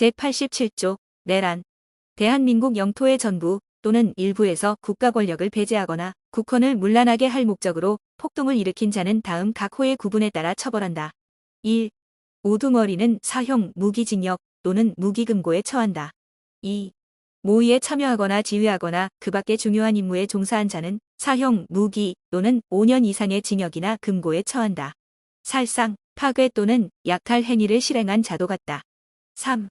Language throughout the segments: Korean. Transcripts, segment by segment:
제87조 내란. 대한민국 영토의 전부 또는 일부에서 국가 권력을 배제하거나 국헌을 문란하게 할 목적으로 폭동을 일으킨 자는 다음 각 호의 구분에 따라 처벌한다. 1. 우두머리는 사형 무기징역 또는 무기금고에 처한다. 2. 모의에 참여하거나 지휘하거나 그 밖의 중요한 임무에 종사한 자는 사형 무기 또는 5년 이상의 징역이나 금고에 처한다. 살상, 파괴 또는 약탈 행위를 실행한 자도 같다. 3.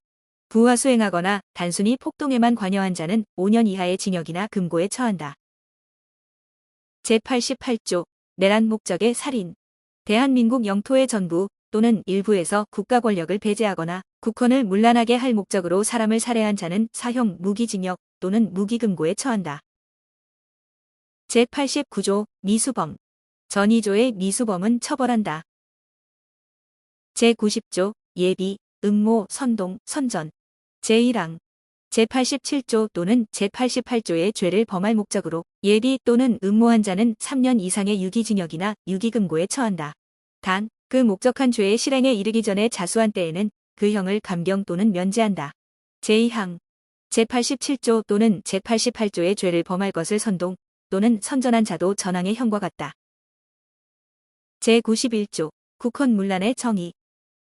부하 수행하거나 단순히 폭동에만 관여한 자는 5년 이하의 징역이나 금고에 처한다. 제88조 내란 목적의 살인. 대한민국 영토의 전부 또는 일부에서 국가 권력을 배제하거나 국헌을 문란하게 할 목적으로 사람을 살해한 자는 사형 무기징역 또는 무기금고에 처한다. 제89조 미수범. 전이조의 미수범은 처벌한다. 제90조 예비, 음모, 선동, 선전. 제1항. 제87조 또는 제88조의 죄를 범할 목적으로 예비 또는 음모한 자는 3년 이상의 유기징역이나 유기금고에 처한다. 단, 그 목적한 죄의 실행에 이르기 전에 자수한 때에는 그 형을 감경 또는 면제한다. 제2항. 제87조 또는 제88조의 죄를 범할 것을 선동 또는 선전한 자도 전항의 형과 같다. 제91조 국헌 문란의 정의.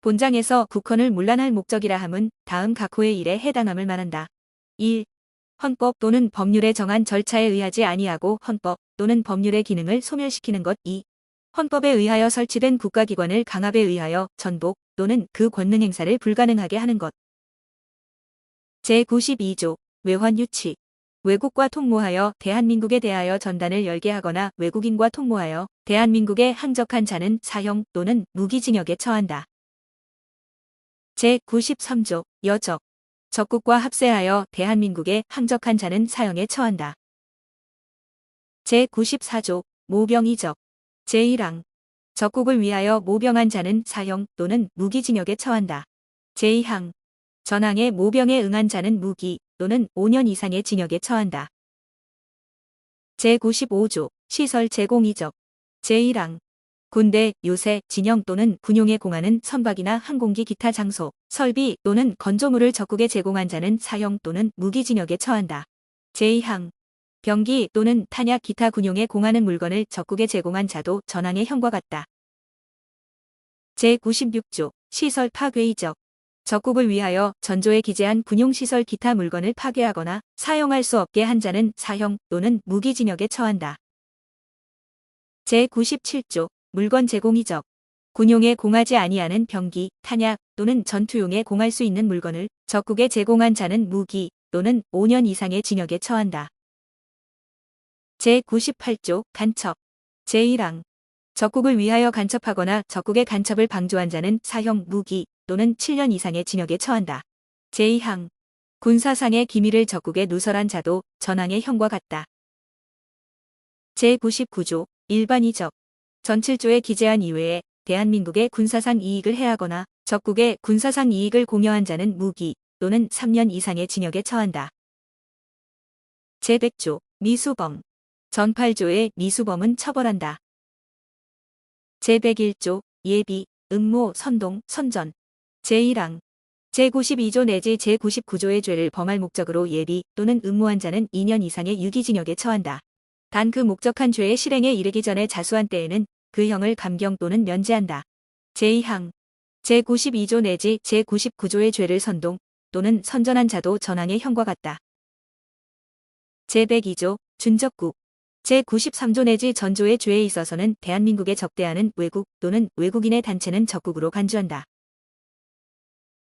본장에서 국헌을 문란할 목적이라 함은 다음 각 호의 일에 해당함을 말한다. 1. 헌법 또는 법률에 정한 절차에 의하지 아니하고 헌법 또는 법률의 기능을 소멸시키는 것. 2. 헌법에 의하여 설치된 국가기관을 강압에 의하여 전복 또는 그 권능 행사를 불가능하게 하는 것. 제92조 외환 유치. 외국과 통모하여 대한민국에 대하여 전단을 열게 하거나 외국인과 통모하여 대한민국에 항적한 자는 사형 또는 무기징역에 처한다. 제93조 여적. 적국과 합세하여 대한민국에 항적한 자는 사형에 처한다. 제94조 모병이적. 제1항. 적국을 위하여 모병한 자는 사형 또는 무기징역에 처한다. 제2항. 전항의 모병에 응한 자는 무기 또는 5년 이상의 징역에 처한다. 제95조 시설 제공이적. 제1항. 군대, 요새, 진영 또는 군용에 공하는 선박이나 항공기 기타 장소, 설비 또는 건조물을 적국에 제공한 자는 사형 또는 무기징역에 처한다. 제2항. 병기 또는 탄약 기타 군용에 공하는 물건을 적국에 제공한 자도 전항의 형과 같다. 제96조 시설 파괴이적. 적국을 위하여 전조에 기재한 군용시설 기타 물건을 파괴하거나 사용할 수 없게 한 자는 사형 또는 무기징역에 처한다. 제97조 물건 제공이적. 군용에 공하지 아니하는 병기, 탄약 또는 전투용에 공할 수 있는 물건을 적국에 제공한 자는 무기 또는 5년 이상의 징역에 처한다. 제98조 간첩. 제1항. 적국을 위하여 간첩하거나 적국의 간첩을 방조한 자는 사형 무기 또는 7년 이상의 징역에 처한다. 제2항. 군사상의 기밀을 적국에 누설한 자도 전항의 형과 같다. 제99조 일반이적. 전 7조에 기재한 이외에 대한민국의 군사상 이익을 해하거나 적국의 군사상 이익을 공여한 자는 무기 또는 3년 이상의 징역에 처한다. 제100조 미수범. 전 8조의 미수범은 처벌한다. 제101조 예비, 음모, 선동, 선전. 제1항. 제92조 내지 제99조의 죄를 범할 목적으로 예비 또는 음모한 자는 2년 이상의 유기징역에 처한다. 단 그 목적한 죄의 실행에 이르기 전에 자수한 때에는 그 형을 감경 또는 면제한다. 제2항. 제92조 내지 제99조의 죄를 선동 또는 선전한 자도 전항의 형과 같다. 제102조 준적국. 제93조 내지 전조의 죄에 있어서는 대한민국에 적대하는 외국 또는 외국인의 단체는 적국으로 간주한다.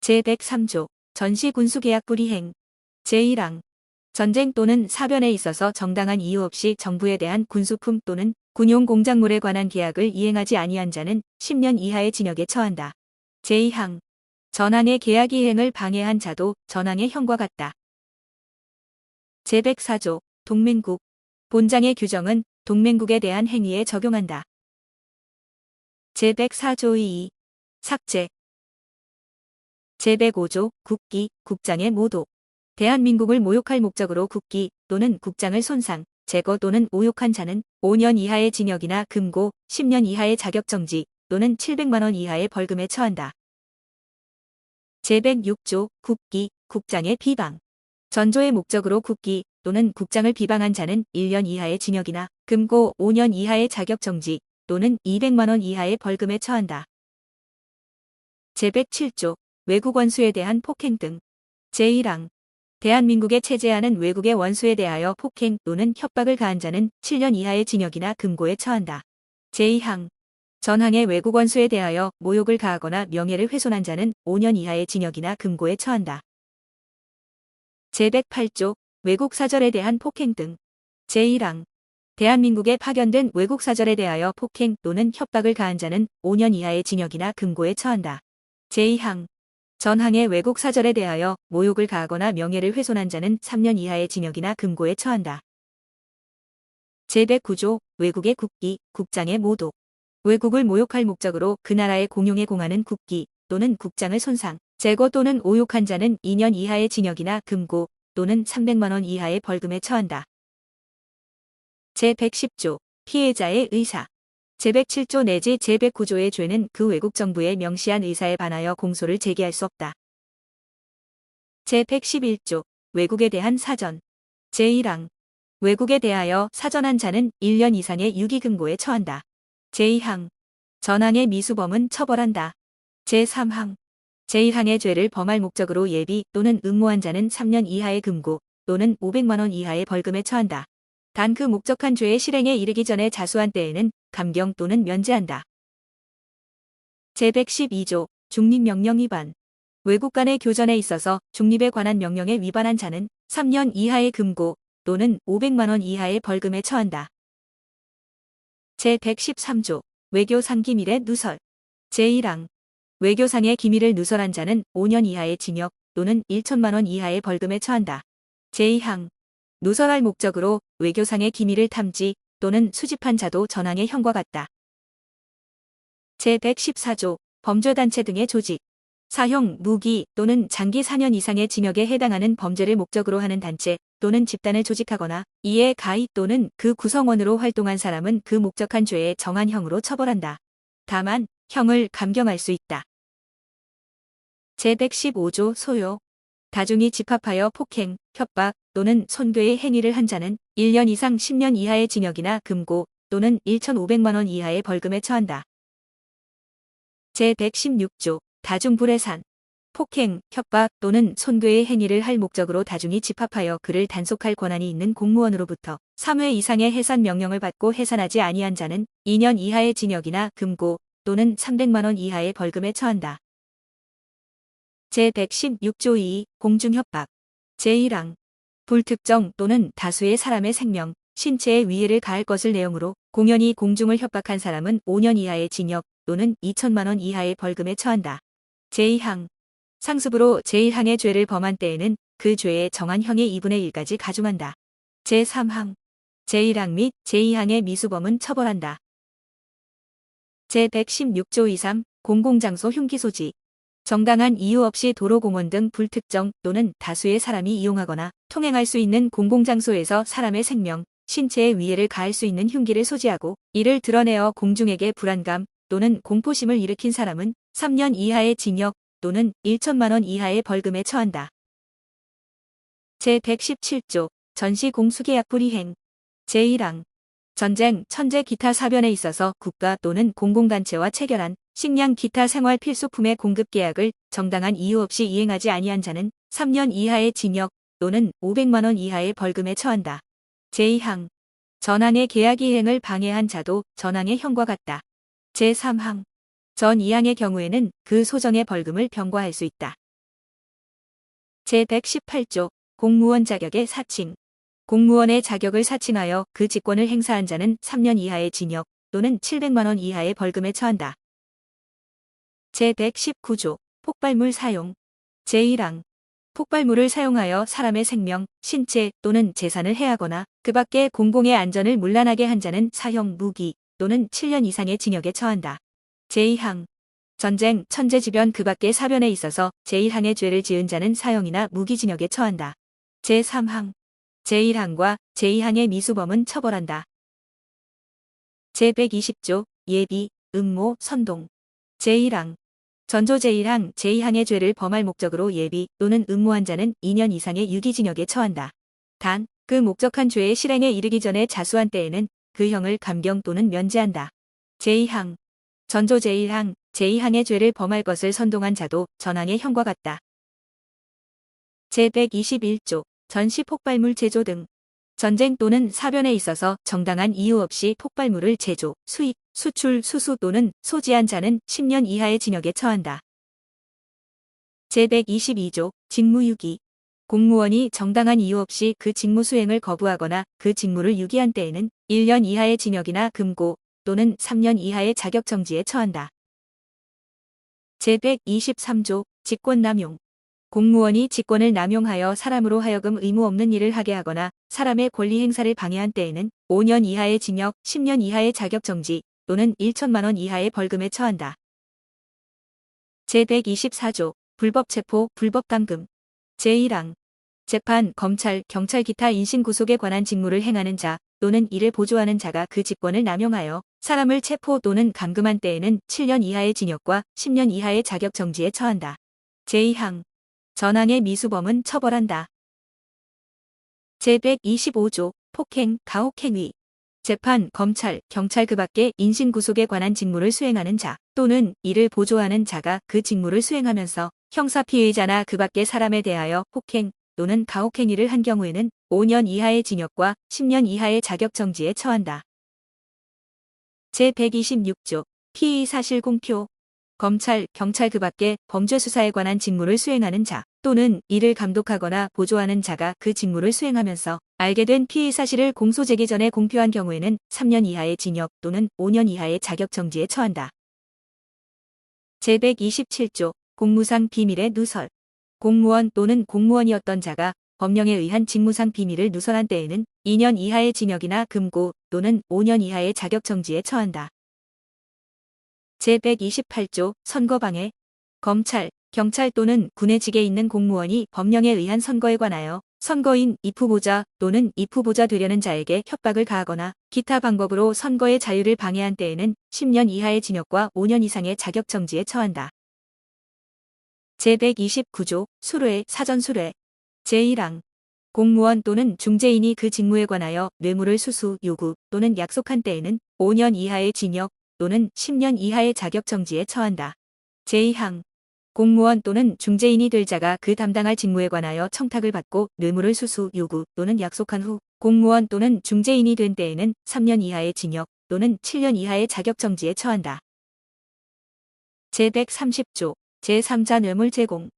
제103조 전시군수계약 불이행. 제1항. 전쟁 또는 사변에 있어서 정당한 이유 없이 정부에 대한 군수품 또는 군용 공작물에 관한 계약을 이행하지 아니한 자는 10년 이하의 징역에 처한다. 제2항. 전항의 계약 이행을 방해한 자도 전항의 형과 같다. 제104조 동맹국. 본장의 규정은 동맹국에 대한 행위에 적용한다. 제104조 2. 삭제. 제105조 국기, 국장의 모독. 대한민국을 모욕할 목적으로 국기 또는 국장을 손상, 제거 또는 모욕한 자는 5년 이하의 징역이나 금고, 10년 이하의 자격정지 또는 700만 원 이하의 벌금에 처한다. 제106조 국기, 국장의 비방. 전조의 목적으로 국기 또는 국장을 비방한 자는 1년 이하의 징역이나 금고 5년 이하의 자격정지 또는 200만 원 이하의 벌금에 처한다. 제107조 외국 원수에 대한 폭행 등. 제1항 대한민국에 체제하는 외국의 원수에 대하여 폭행 또는 협박을 가한 자는 7년 이하의 징역이나 금고에 처한다. 제2항 전항의 외국 원수에 대하여 모욕을 가하거나 명예를 훼손한 자는 5년 이하의 징역이나 금고에 처한다. 제108조 외국 사절에 대한 폭행 등. 제1항 대한민국에 파견된 외국 사절에 대하여 폭행 또는 협박을 가한 자는 5년 이하의 징역이나 금고에 처한다. 제2항 전항의 외국 사절에 대하여 모욕을 가하거나 명예를 훼손한 자는 3년 이하의 징역이나 금고에 처한다. 제109조 외국의 국기, 국장의 모독. 외국을 모욕할 목적으로 그 나라의 공용에 공하는 국기 또는 국장을 손상, 제거 또는 오욕한 자는 2년 이하의 징역이나 금고 또는 300만 원 이하의 벌금에 처한다. 제110조 피해자의 의사. 제107조 내지 제109조의 죄는 그 외국 정부의 명시한 의사에 반하여 공소를 제기할 수 없다. 제111조 외국에 대한 사전. 제1항 외국에 대하여 사전한 자는 1년 이상의 유기금고에 처한다. 제2항 전항의 미수범은 처벌한다. 제3항 제1항의 죄를 범할 목적으로 예비 또는 음모한 자는 3년 이하의 금고 또는 500만 원 이하의 벌금에 처한다. 단 그 목적한 죄의 실행에 이르기 전에 자수한 때에는 감경 또는 면제한다. 제112조 중립명령 위반. 외국 간의 교전에 있어서 중립에 관한 명령에 위반한 자는 3년 이하의 금고 또는 500만 원 이하의 벌금에 처한다. 제113조 외교상 기밀의 누설. 제1항 외교상의 기밀을 누설한 자는 5년 이하의 징역 또는 1천만 원 이하의 벌금에 처한다. 제2항 누설할 목적으로 외교상의 기밀을 탐지 또는 수집한 자도 전항의 형과 같다. 제114조 범죄단체 등의 조직. 사형, 무기 또는 장기 4년 이상의 징역에 해당하는 범죄를 목적으로 하는 단체 또는 집단을 조직하거나 이에 가히 또는 그 구성원으로 활동한 사람은 그 목적한 죄에 정한 형으로 처벌한다. 다만 형을 감경할 수 있다. 제115조 소요. 다중이 집합하여 폭행, 협박 또는 손괴의 행위를 한 자는 1년 이상 10년 이하의 징역이나 금고 또는 1,500만 원 이하의 벌금에 처한다. 제116조 다중불해산. 폭행, 협박 또는 손괴의 행위를 할 목적으로 다중이 집합하여 그를 단속할 권한이 있는 공무원으로부터 3회 이상의 해산 명령을 받고 해산하지 아니한 자는 2년 이하의 징역이나 금고 또는 300만 원 이하의 벌금에 처한다. 제116조 2 공중협박. 제1항 불특정 또는 다수의 사람의 생명, 신체에 위해를 가할 것을 내용으로 공연히 공중을 협박한 사람은 5년 이하의 징역 또는 2천만 원 이하의 벌금에 처한다. 제2항 상습으로 제1항의 죄를 범한 때에는 그 죄에 정한 형의 2분의 1까지 가중한다. 제3항 제1항 및 제2항의 미수범은 처벌한다. 제116조 23 공공장소 흉기 소지. 정당한 이유 없이 도로 공원 등 불특정 또는 다수의 사람이 이용하거나 통행할 수 있는 공공장소에서 사람의 생명, 신체에 위해를 가할 수 있는 흉기를 소지하고 이를 드러내어 공중에게 불안감 또는 공포심을 일으킨 사람은 3년 이하의 징역 또는 1천만 원 이하의 벌금에 처한다. 제117조 전시 공수계약 불이행. 제1항 전쟁, 천재 기타 사변에 있어서 국가 또는 공공단체와 체결한 식량 기타 생활 필수품의 공급 계약을 정당한 이유 없이 이행하지 아니한 자는 3년 이하의 징역 또는 500만 원 이하의 벌금에 처한다. 제2항 전항의 계약 이행을 방해한 자도 전항의 형과 같다. 제3항 전 2항의 경우에는 그 소정의 벌금을 병과할 수 있다. 제118조 공무원 자격의 사칭. 공무원의 자격을 사칭하여 그 직권을 행사한 자는 3년 이하의 징역 또는 700만 원 이하의 벌금에 처한다. 제119조 폭발물 사용. 제1항 폭발물을 사용하여 사람의 생명, 신체 또는 재산을 해하거나 그 밖에 공공의 안전을 문란하게 한 자는 사형, 무기 또는 7년 이상의 징역에 처한다. 제2항 전쟁, 천재지변 그 밖의 사변에 있어서 제1항의 죄를 지은 자는 사형이나 무기징역에 처한다. 제3항 제1항과 제2항의 미수범은 처벌한다. 제120조 예비, 음모, 선동. 제1항 전조 제1항, 제2항의 죄를 범할 목적으로 예비 또는 음모한 자는 2년 이상의 유기징역에 처한다. 단, 그 목적한 죄의 실행에 이르기 전에 자수한 때에는 그 형을 감경 또는 면제한다. 제2항, 전조 제1항, 제2항의 죄를 범할 것을 선동한 자도 전항의 형과 같다. 제121조, 전시 폭발물 제조 등 전쟁 또는 사변에 있어서 정당한 이유 없이 폭발물을 제조, 수입, 수출, 수수 또는 소지한 자는 10년 이하의 징역에 처한다. 제122조, 직무유기. 공무원이 정당한 이유 없이 그 직무 수행을 거부하거나 그 직무를 유기한 때에는 1년 이하의 징역이나 금고 또는 3년 이하의 자격정지에 처한다. 제123조, 직권남용. 공무원이 직권을 남용하여 사람으로 하여금 의무 없는 일을 하게 하거나 사람의 권리 행사를 방해한 때에는 5년 이하의 징역, 10년 이하의 자격정지 또는 1천만 원 이하의 벌금에 처한다. 제124조, 불법체포, 불법감금. 제1항, 재판, 검찰, 경찰 기타 인신구속에 관한 직무를 행하는 자 또는 이를 보조하는 자가 그 직권을 남용하여 사람을 체포 또는 감금한 때에는 7년 이하의 징역과 10년 이하의 자격정지에 처한다. 제2항, 전항의 미수범은 처벌한다. 제125조, 폭행, 가혹행위. 재판, 검찰, 경찰 그 밖의 인신구속에 관한 직무를 수행하는 자 또는 이를 보조하는 자가 그 직무를 수행하면서 형사 피의자나 그 밖의 사람에 대하여 폭행 또는 가혹행위를 한 경우에는 5년 이하의 징역과 10년 이하의 자격정지에 처한다. 제126조, 피의 사실 공표. 검찰, 경찰 그 밖의 범죄 수사에 관한 직무를 수행하는 자 또는 이를 감독하거나 보조하는 자가 그 직무를 수행하면서 알게 된 피의 사실을 공소제기 전에 공표한 경우에는 3년 이하의 징역 또는 5년 이하의 자격정지에 처한다. 제127조, 공무상 비밀의 누설. 공무원 또는 공무원이었던 자가 법령에 의한 직무상 비밀을 누설한 때에는 2년 이하의 징역이나 금고 또는 5년 이하의 자격정지에 처한다. 제128조, 선거방해. 검찰, 경찰 또는 군의 직에 있는 공무원이 법령에 의한 선거에 관하여 선거인 입후보자 또는 입후보자 되려는 자에게 협박을 가하거나 기타 방법으로 선거의 자유를 방해한 때에는 10년 이하의 징역과 5년 이상의 자격정지에 처한다. 제129조, 수뢰, 사전수뢰. 제1항, 공무원 또는 중재인이 그 직무에 관하여 뇌물을 수수, 요구 또는 약속한 때에는 5년 이하의 징역 또는 10년 이하의 자격정지에 처한다. 제2항, 공무원 또는 중재인이 될 자가 그 담당할 직무에 관하여 청탁을 받고 뇌물을 수수, 요구 또는 약속한 후 공무원 또는 중재인이 된 때에는 3년 이하의 징역 또는 7년 이하의 자격정지에 처한다. 제130조, 제3자 뇌물 제공.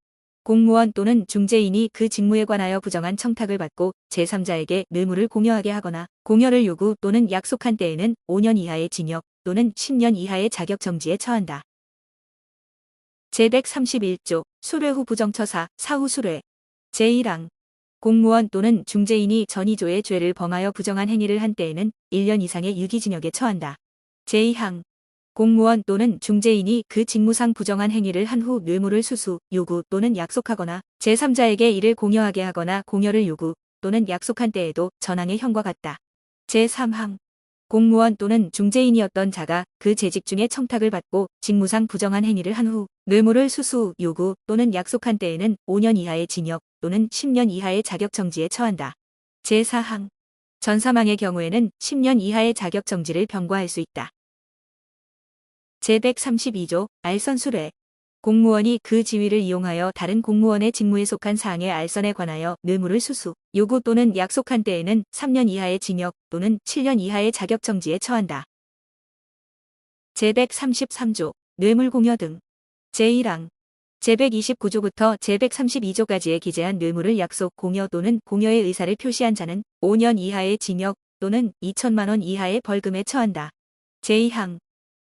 공무원 또는 중재인이 그 직무에 관하여 부정한 청탁을 받고 제3자에게 뇌물을 공여하게 하거나 공여를 요구 또는 약속한 때에는 5년 이하의 징역 또는 10년 이하의 자격정지에 처한다. 제131조, 수뢰 후 부정처사, 사후 수뢰. 제1항, 공무원 또는 중재인이 전이조의 죄를 범하여 부정한 행위를 한 때에는 1년 이상의 유기징역에 처한다. 제2항, 공무원 또는 중재인이 그 직무상 부정한 행위를 한 후 뇌물을 수수, 요구 또는 약속하거나 제3자에게 이를 공여하게 하거나 공여를 요구 또는 약속한 때에도 전항의 형과 같다. 제3항, 공무원 또는 중재인이었던 자가 그 재직 중에 청탁을 받고 직무상 부정한 행위를 한 후 뇌물을 수수, 요구 또는 약속한 때에는 5년 이하의 징역 또는 10년 이하의 자격정지에 처한다. 제4항, 전사망의 경우에는 10년 이하의 자격정지를 병과할 수 있다. 제132조, 알선수뢰. 공무원이 그 지위를 이용하여 다른 공무원의 직무에 속한 사항의 알선에 관하여 뇌물을 수수, 요구 또는 약속한 때에는 3년 이하의 징역 또는 7년 이하의 자격정지에 처한다. 제133조, 뇌물공여 등. 제1항, 제129조부터 제132조까지에 기재한 뇌물을 약속, 공여 또는 공여의 의사를 표시한 자는 5년 이하의 징역 또는 2천만 원 이하의 벌금에 처한다. 제2항,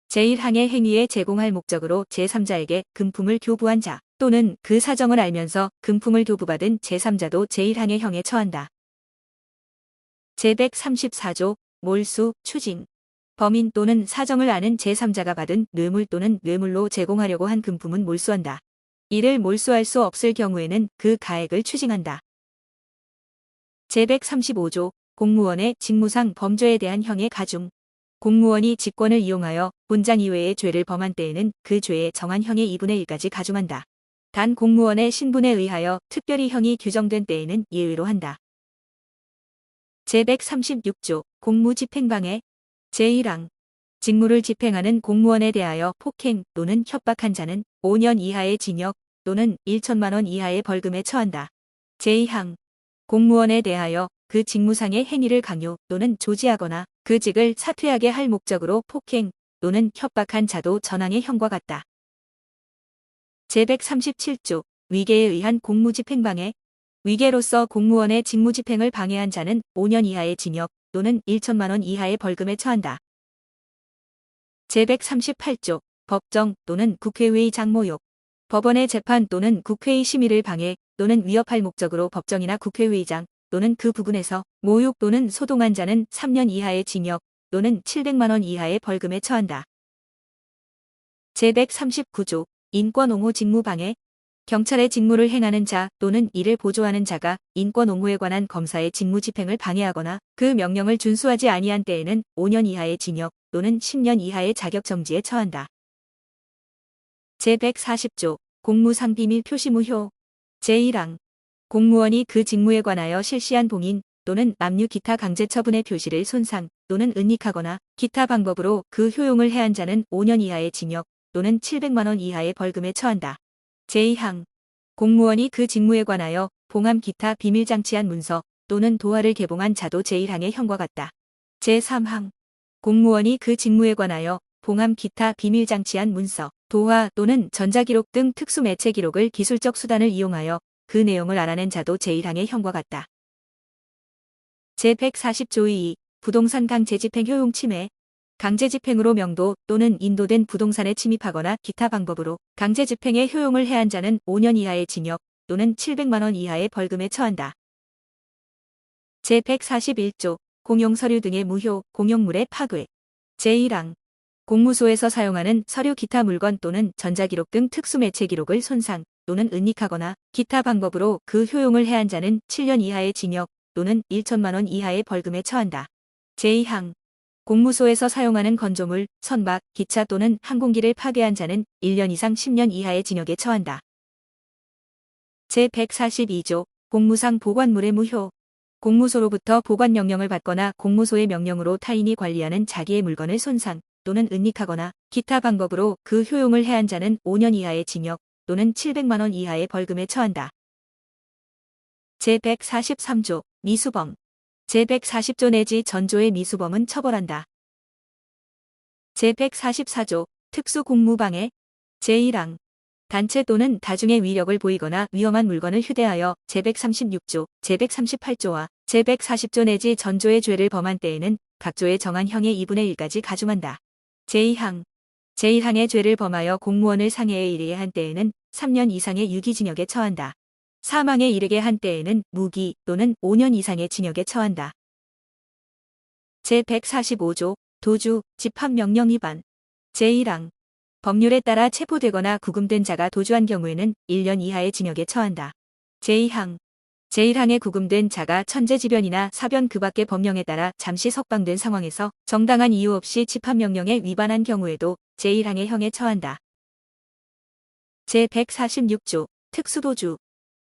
제1항의 행위에 제공할 목적으로 제3자에게 금품을 교부한 자 또는 그 사정을 알면서 금품을 교부받은 제3자도 제1항의 형에 처한다. 제134조, 몰수, 추징. 범인 또는 사정을 아는 제3자가 받은 뇌물 또는 뇌물로 제공하려고 한 금품은 몰수한다. 이를 몰수할 수 없을 경우에는 그 가액을 추징한다. 제135조, 공무원의 직무상 범죄에 대한 형의 가중. 공무원이 직권을 이용하여 본장 이외의 죄를 범한 때에는 그 죄의 정한 형의 2분의 1까지 가중한다. 단 공무원의 신분에 의하여 특별히 형이 규정된 때에는 예외로 한다. 제136조 공무집행방해 제1항 직무를 집행하는 공무원에 대하여 폭행 또는 협박한 자는 5년 이하의 징역 또는 1천만 원 이하의 벌금에 처한다. 제2항 공무원에 대하여 그 직무상의 행위를 강요 또는 조지하거나 그 직을 사퇴하게 할 목적으로 폭행 또는 협박한 자도 전항의 형과 같다. 제137조 위계에 의한 공무집행방해 위계로서 공무원의 직무집행을 방해한 자는 5년 이하의 징역 또는 1천만 원 이하의 벌금에 처한다. 제138조 법정 또는 국회의 장모욕 법원의 재판 또는 국회의 심의를 방해 또는 위협할 목적으로 법정이나 국회의장 또는 그 부근에서 모욕 또는 소동한 자는 3년 이하의 징역 또는 700만 원 이하의 벌금에 처한다. 제139조 인권옹호 직무방해 경찰의 직무를 행하는 자 또는 이를 보조하는 자가 인권옹호에 관한 검사의 직무집행을 방해하거나 그 명령을 준수하지 아니한 때에는 5년 이하의 징역 또는 10년 이하의 자격정지에 처한다. 제140조 공무상 비밀 표시 무효 제1항 공무원이 그 직무에 관하여 실시한 봉인 또는 압류 기타 강제 처분의 표시를 손상 또는 은닉하거나 기타 방법으로 그 효용을 해한 자는 5년 이하의 징역 또는 700만 원 이하의 벌금에 처한다. 제2항 공무원이 그 직무에 관하여 봉함 기타 비밀장치한 문서 또는 도화를 개봉한 자도 제1항의 형과 같다. 제3항 공무원이 그 직무에 관하여 봉함 기타 비밀장치한 문서, 도화 또는 전자기록 등 특수매체 기록을 기술적 수단을 이용하여 그 내용을 알아낸 자도 제1항의 형과 같다. 제140조 2 부동산 강제집행 효용 침해 강제집행으로 명도 또는 인도된 부동산에 침입하거나 기타 방법으로 강제집행의 효용을 해한 자는 5년 이하의 징역 또는 700만 원 이하의 벌금에 처한다. 제141조 공용서류 등의 무효, 공용물의 파괴 제1항 공무소에서 사용하는 서류 기타 물건 또는 전자기록 등 특수매체 기록을 손상 또는 은닉하거나 기타 방법으로 그 효용을 해한 자는 7년 이하의 징역 또는 1천만 원 이하의 벌금에 처한다. 제2항 공무소에서 사용하는 건조물, 선박, 기차 또는 항공기를 파괴한 자는 1년 이상 10년 이하의 징역에 처한다. 제142조 공무상 보관물의 무효 공무소로부터 보관 명령을 받거나 공무소의 명령으로 타인이 관리하는 자기의 물건을 손상 또는 은닉하거나 기타 방법으로 그 효용을 해한 자는 5년 이하의 징역 또는 700만 원 이하의 벌금에 처한다. 제143조 미수범 제140조 내지 전조의 미수범은 처벌한다. 제144조 특수공무방해 제1항 단체 또는 다중의 위력을 보이거나 위험한 물건을 휴대하여 제136조, 제138조와 제140조 내지 전조의 죄를 범한 때에는 각 조의 정한 형의 2분의 1까지 가중한다. 제2항 제1항의 죄를 범하여 공무원을 상해에 이르게 한 때에는 3년 이상의 유기징역에 처한다. 사망에 이르게 한 때에는 무기 또는 5년 이상의 징역에 처한다. 제145조 도주, 집합명령 위반 제1항 법률에 따라 체포되거나 구금된 자가 도주한 경우에는 1년 이하의 징역에 처한다. 제2항 제1항에 구금된 자가 천재지변이나 사변 그 밖의 법령에 따라 잠시 석방된 상황에서 정당한 이유 없이 집합명령에 위반한 경우에도 제1항의 형에 처한다. 제146조 특수도주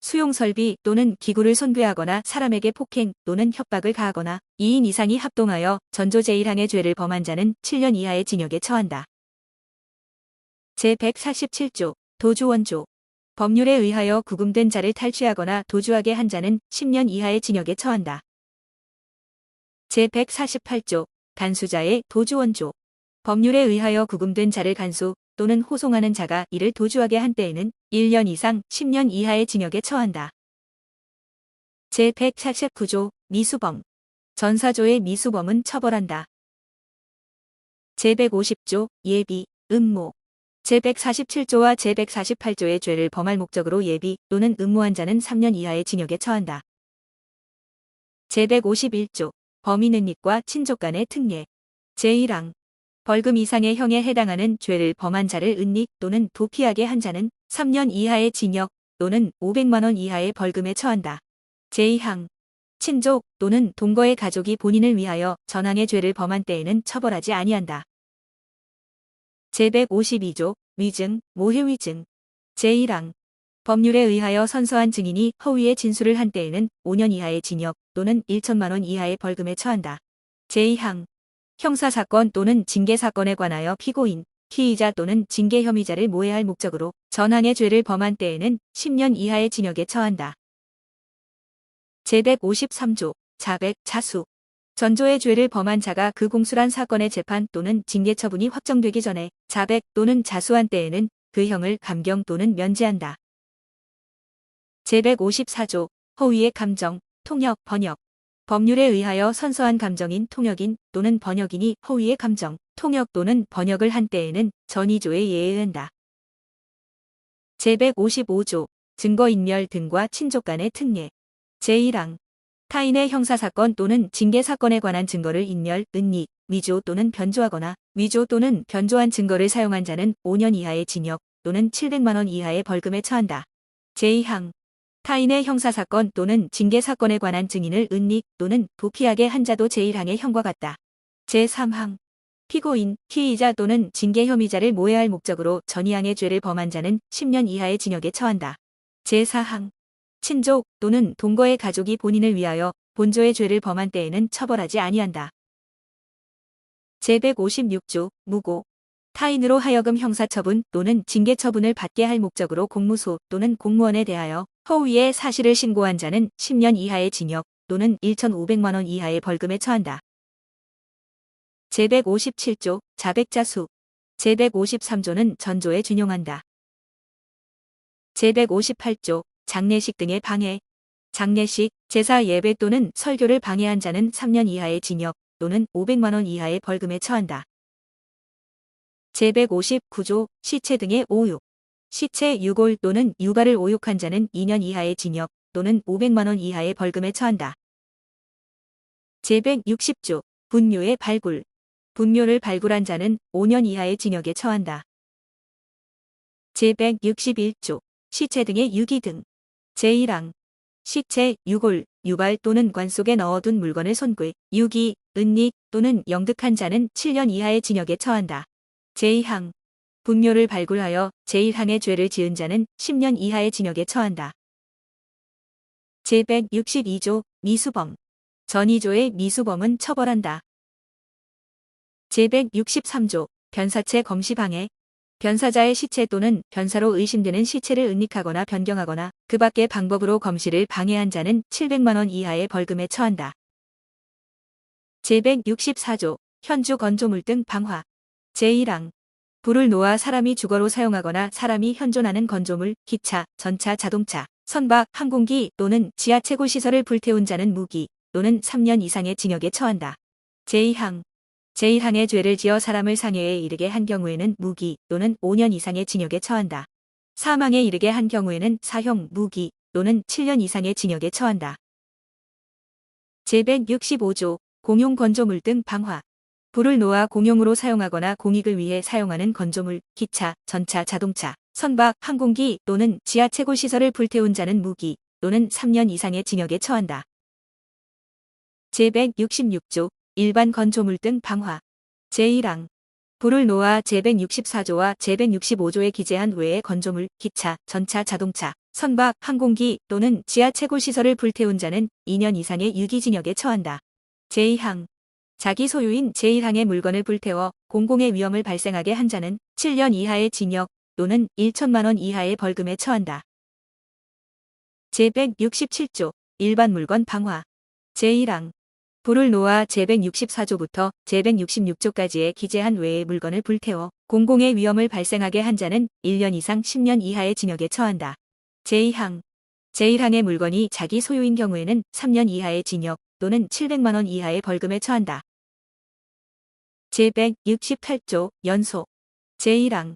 수용설비 또는 기구를 손괴하거나 사람에게 폭행 또는 협박을 가하거나 2인 이상이 합동하여 전조 제1항의 죄를 범한 자는 7년 이하의 징역에 처한다. 제147조 도주원조 법률에 의하여 구금된 자를 탈취하거나 도주하게 한 자는 10년 이하의 징역에 처한다. 제148조 간수자의 도주원조 법률에 의하여 구금된 자를 간수 또는 호송하는 자가 이를 도주하게 한 때에는 1년 이상 10년 이하의 징역에 처한다. 제149조 미수범 전사조의 미수범은 처벌한다. 제150조 예비, 음모 제147조와 제148조의 죄를 범할 목적으로 예비 또는 음모한 자는 3년 이하의 징역에 처한다. 제151조 범인 은닉과 친족 간의 특례 제1항 벌금 이상의 형에 해당하는 죄를 범한 자를 은닉 또는 도피하게 한 자는 3년 이하의 징역 또는 500만 원 이하의 벌금에 처한다. 제2항 친족 또는 동거의 가족이 본인을 위하여 전항의 죄를 범한 때에는 처벌하지 아니한다. 제152조 위증, 모해위증 제1항 법률에 의하여 선서한 증인이 허위의 진술을 한 때에는 5년 이하의 징역 또는 1천만 원 이하의 벌금에 처한다. 제2항 형사사건 또는 징계사건에 관하여 피고인, 피의자 또는 징계 혐의자를 모해할 목적으로 전항의 죄를 범한 때에는 10년 이하의 징역에 처한다. 제153조 자백, 자수 전조의 죄를 범한 자가 그 공수란 사건의 재판 또는 징계 처분이 확정되기 전에 자백 또는 자수한 때에는 그 형을 감경 또는 면제한다. 제154조 허위의 감정, 통역, 번역 법률에 의하여 선서한 감정인 통역인 또는 번역인이 허위의 감정, 통역 또는 번역을 한 때에는 전이조에 예의한다. 제155조 증거인멸 등과 친족 간의 특례 제1항 타인의 형사사건 또는 징계사건에 관한 증거를 인멸, 은닉, 위조 또는 변조하거나 위조 또는 변조한 증거를 사용한 자는 5년 이하의 징역 또는 700만 원 이하의 벌금에 처한다. 제2항 타인의 형사사건 또는 징계사건에 관한 증인을 은닉 또는 도피하게 한 자도 제1항의 형과 같다. 제3항 피고인, 피의자 또는 징계 혐의자를 모해할 목적으로 전이항의 죄를 범한 자는 10년 이하의 징역에 처한다. 제4항 친족 또는 동거의 가족이 본인을 위하여 본조의 죄를 범한 때에는 처벌하지 아니한다. 제156조 무고 타인으로 하여금 형사처분 또는 징계처분을 받게 할 목적으로 공무소 또는 공무원에 대하여 허위의 사실을 신고한 자는 10년 이하의 징역 또는 1,500만 원 이하의 벌금에 처한다. 제157조 자백자수 제153조는 전조에 준용한다. 제158조 장례식 등의 방해 장례식, 제사 예배 또는 설교를 방해한 자는 3년 이하의 징역 또는 500만 원 이하의 벌금에 처한다. 제159조 시체 등의 오육 시체 유골 또는 유가를 오육한 자는 2년 이하의 징역 또는 500만 원 이하의 벌금에 처한다. 제160조 분묘의 발굴 분묘를 발굴한 자는 5년 이하의 징역에 처한다. 제161조 시체 등의 유기 등 제1항 시체, 유골, 유발 또는 관 속에 넣어둔 물건을 손괴, 유기, 은닉 또는 영득한 자는 7년 이하의 징역에 처한다. 제2항 분묘를 발굴하여 제1항의 죄를 지은 자는 10년 이하의 징역에 처한다. 제162조 미수범 전이조의 미수범은 처벌한다. 제163조 변사체 검시방해 변사자의 시체 또는 변사로 의심되는 시체를 은닉하거나 변경하거나 그 밖의 방법으로 검시를 방해한 자는 700만 원 이하의 벌금에 처한다. 제164조 현주 건조물 등 방화 제1항 불을 놓아 사람이 주거로 사용하거나 사람이 현존하는 건조물, 기차, 전차, 자동차, 선박, 항공기 또는 지하채굴 시설을 불태운 자는 무기 또는 3년 이상의 징역에 처한다. 제2항 제1항의 죄를 지어 사람을 상해에 이르게 한 경우에는 무기 또는 5년 이상의 징역에 처한다. 사망에 이르게 한 경우에는 사형, 무기 또는 7년 이상의 징역에 처한다. 제165조 공용 건조물 등 방화 불을 놓아 공용으로 사용하거나 공익을 위해 사용하는 건조물, 기차, 전차, 자동차, 선박, 항공기 또는 지하채굴 시설을 불태운 자는 무기 또는 3년 이상의 징역에 처한다. 제166조 일반 건조물 등 방화 제1항 불을 놓아 제164조와 제165조에 기재한 외의 건조물, 기차, 전차, 자동차, 선박, 항공기 또는 지하채굴 시설을 불태운 자는 2년 이상의 유기징역에 처한다. 제2항 자기 소유인 제1항의 물건을 불태워 공공의 위험을 발생하게 한 자는 7년 이하의 징역 또는 1천만 원 이하의 벌금에 처한다. 제167조 일반 물건 방화 제1항 불을 놓아 제164조부터 제166조까지에 기재한 외의 물건을 불태워 공공의 위험을 발생하게 한 자는 1년 이상 10년 이하의 징역에 처한다. 제2항 제1항의 물건이 자기 소유인 경우에는 3년 이하의 징역 또는 700만 원 이하의 벌금에 처한다. 제168조 연소 제1항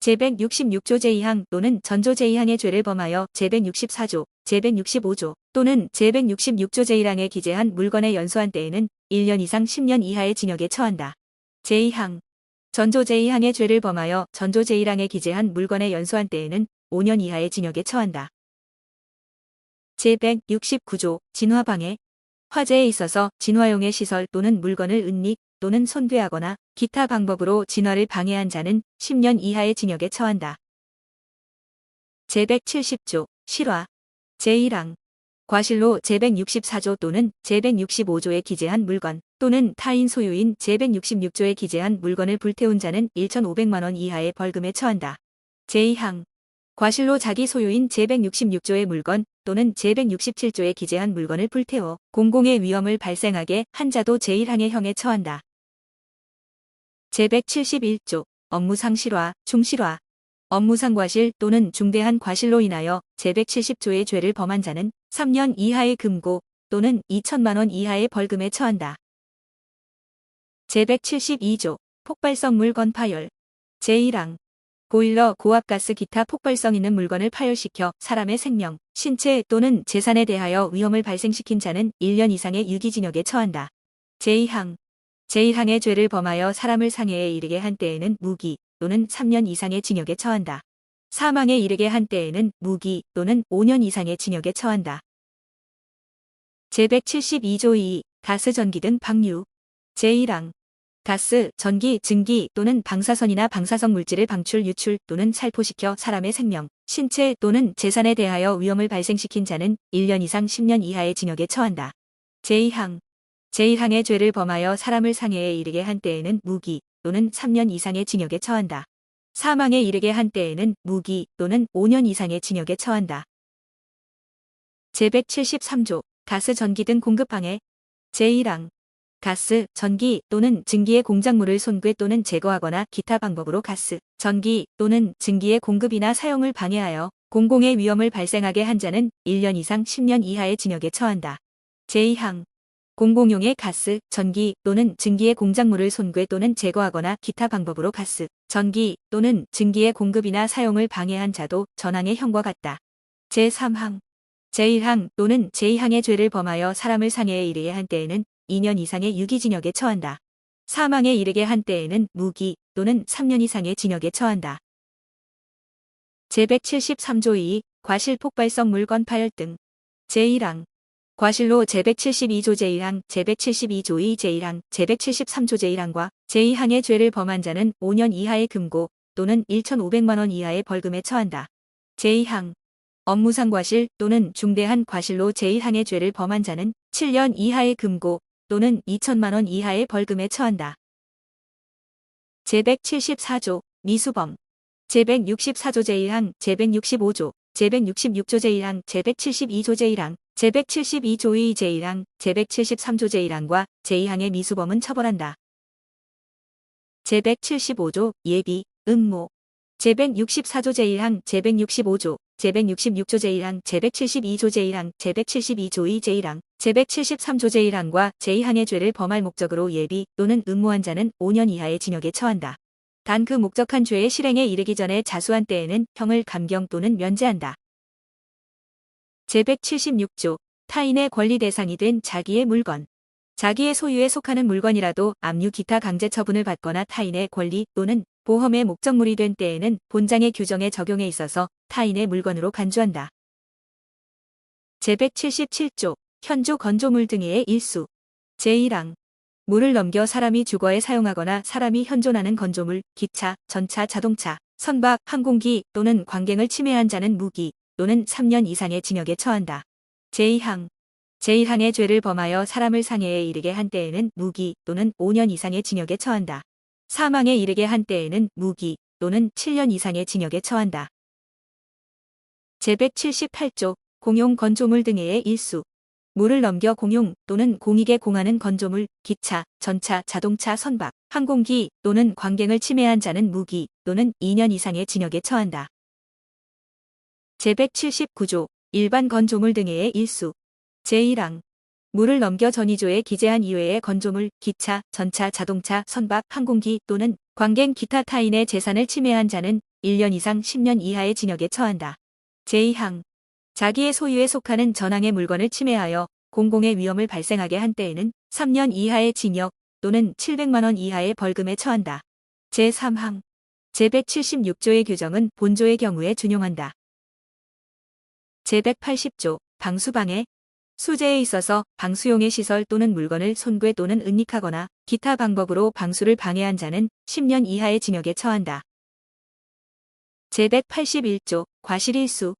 제166조 제2항 또는 전조 제2항의 죄를 범하여 제164조, 제165조 또는 제166조 제1항에 기재한 물건에 연소한 때에는 1년 이상 10년 이하의 징역에 처한다. 제2항 전조 제2항의 죄를 범하여 전조 제1항에 기재한 물건에 연소한 때에는 5년 이하의 징역에 처한다. 제169조 진화방해 화재에 있어서 진화용의 시설 또는 물건을 은닉 또는 손괴하거나 기타 방법으로 진화를 방해한 자는 10년 이하의 징역에 처한다. 제170조 실화 제1항 과실로 제164조 또는 제165조에 기재한 물건 또는 타인 소유인 제166조에 기재한 물건을 불태운 자는 1,500만 원 이하의 벌금에 처한다. 제2항 과실로 자기 소유인 제166조의 물건 또는 제167조에 기재한 물건을 불태워 공공의 위험을 발생하게 한 자도 제1항의 형에 처한다. 제171조 업무상 실화, 중실화 업무상 과실 또는 중대한 과실로 인하여 제170조의 죄를 범한 자는 3년 이하의 금고 또는 2천만 원 이하의 벌금에 처한다. 제172조 폭발성 물건 파열 제1항 보일러, 고압가스 기타 폭발성 있는 물건을 파열시켜 사람의 생명, 신체 또는 재산에 대하여 위험을 발생시킨 자는 1년 이상의 유기징역에 처한다. 제2항 제1항의 죄를 범하여 사람을 상해에 이르게 한 때에는 무기 또는 3년 이상의 징역에 처한다. 사망에 이르게 한 때에는 무기 또는 5년 이상의 징역에 처한다. 제172조 2 가스, 전기 등 방류 제1항 가스, 전기, 증기 또는 방사선이나 방사성 물질을 방출, 유출 또는 살포시켜 사람의 생명, 신체 또는 재산에 대하여 위험을 발생시킨 자는 1년 이상 10년 이하의 징역에 처한다. 제2항 제1항의 죄를 범하여 사람을 상해에 이르게 한 때에는 무기 또는 3년 이상의 징역에 처한다. 사망에 이르게 한 때에는 무기 또는 5년 이상의 징역에 처한다. 제173조 가스, 전기 등 공급 방해 제1항 가스, 전기 또는 증기의 공작물을 손괴 또는 제거하거나 기타 방법으로 가스, 전기 또는 증기의 공급이나 사용을 방해하여 공공의 위험을 발생하게 한 자는 1년 이상 10년 이하의 징역에 처한다. 제2항 공공용의 가스, 전기 또는 증기의 공작물을 손괴 또는 제거하거나 기타 방법으로 가스, 전기 또는 증기의 공급이나 사용을 방해한 자도 전항의 형과 같다. 제3항 제1항 또는 제2항의 죄를 범하여 사람을 상해에 이르게 한 때에는 2년 이상의 유기징역에 처한다. 사망에 이르게 한 때에는 무기 또는 3년 이상의 징역에 처한다. 제173조 2 과실, 폭발성 물건 파열 등 제1항 과실로 제172조 제1항, 제172조 2 제1항, 제173조 제1항과 제2항의 죄를 범한 자는 5년 이하의 금고 또는 1,500만 원 이하의 벌금에 처한다. 제2항 업무상 과실 또는 중대한 과실로 제1항의 죄를 범한 자는 7년 이하의 금고 또는 2천만 원 이하의 벌금에 처한다. 제174조 미수범 제164조 제1항, 제165조, 제166조 제1항, 제172조 제1항, 제172조 2 제1항, 제173조 제1항과 제2항의 미수범은 처벌한다. 제175조 예비, 음모 제164조 제1항, 제165조, 제166조 제1항, 제172조 제1항, 제172조 2 제1항, 제173조 제1항과 제2항의 죄를 범할 목적으로 예비 또는 음모한 자는 5년 이하의 징역에 처한다. 단 그 목적한 죄의 실행에 이르기 전에 자수한 때에는 형을 감경 또는 면제한다. 제176조 타인의 권리 대상이 된 자기의 물건 자기의 소유에 속하는 물건이라도 압류, 기타 강제 처분을 받거나 타인의 권리 또는 보험의 목적물이 된 때에는 본장의 규정의 적용에 있어서 타인의 물건으로 간주한다. 제177조 현조 건조물 등의 일수 제1항 물을 넘겨 사람이 주거에 사용하거나 사람이 현존하는 건조물, 기차, 전차, 자동차, 선박, 항공기 또는 관경을 침해한 자는 무기 또는 3년 이상의 징역에 처한다. 제2항 제1항의 죄를 범하여 사람을 상해에 이르게 한 때에는 무기 또는 5년 이상의 징역에 처한다. 사망에 이르게 한 때에는 무기 또는 7년 이상의 징역에 처한다. 제178조 공용 건조물 등의 일수 물을 넘겨 공용 또는 공익에 공하는 건조물, 기차, 전차, 자동차, 선박, 항공기 또는 관경을 침해한 자는 무기 또는 2년 이상의 징역에 처한다. 제179조 일반 건조물 등의 일수 제1항 물을 넘겨 전이조에 기재한 이외의 건조물, 기차, 전차, 자동차, 선박, 항공기 또는 관경 기타 타인의 재산을 침해한 자는 1년 이상 10년 이하의 징역에 처한다. 제2항 자기의 소유에 속하는 전항의 물건을 침해하여 공공의 위험을 발생하게 한 때에는 3년 이하의 징역 또는 700만 원 이하의 벌금에 처한다. 제3항 제176조의 규정은 본조의 경우에 준용한다. 제180조 방수방해 수재에 있어서 방수용의 시설 또는 물건을 손괴 또는 은닉하거나 기타 방법으로 방수를 방해한 자는 10년 이하의 징역에 처한다. 제181조 과실일수.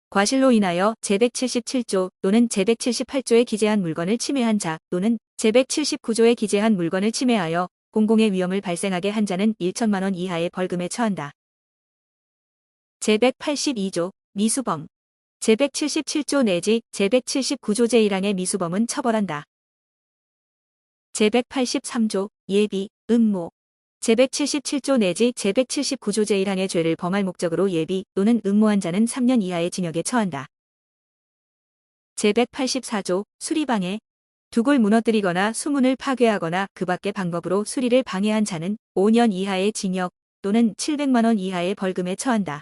과실로 인하여 제177조 또는 제178조에 기재한 물건을 침해한 자 또는 제179조에 기재한 물건을 침해하여 공공의 위험을 발생하게 한 자는 1천만 원 이하의 벌금에 처한다. 제182조 미수범. 제177조 내지 제179조 제1항의 미수범은 처벌한다. 제183조 예비, 음모. 제177조 내지 제179조 제1항의 죄를 범할 목적으로 예비 또는 음모한 자는 3년 이하의 징역에 처한다. 제184조 수리방해. 두골 무너뜨리거나 수문을 파괴하거나 그 밖의 방법으로 수리를 방해한 자는 5년 이하의 징역 또는 700만 원 이하의 벌금에 처한다.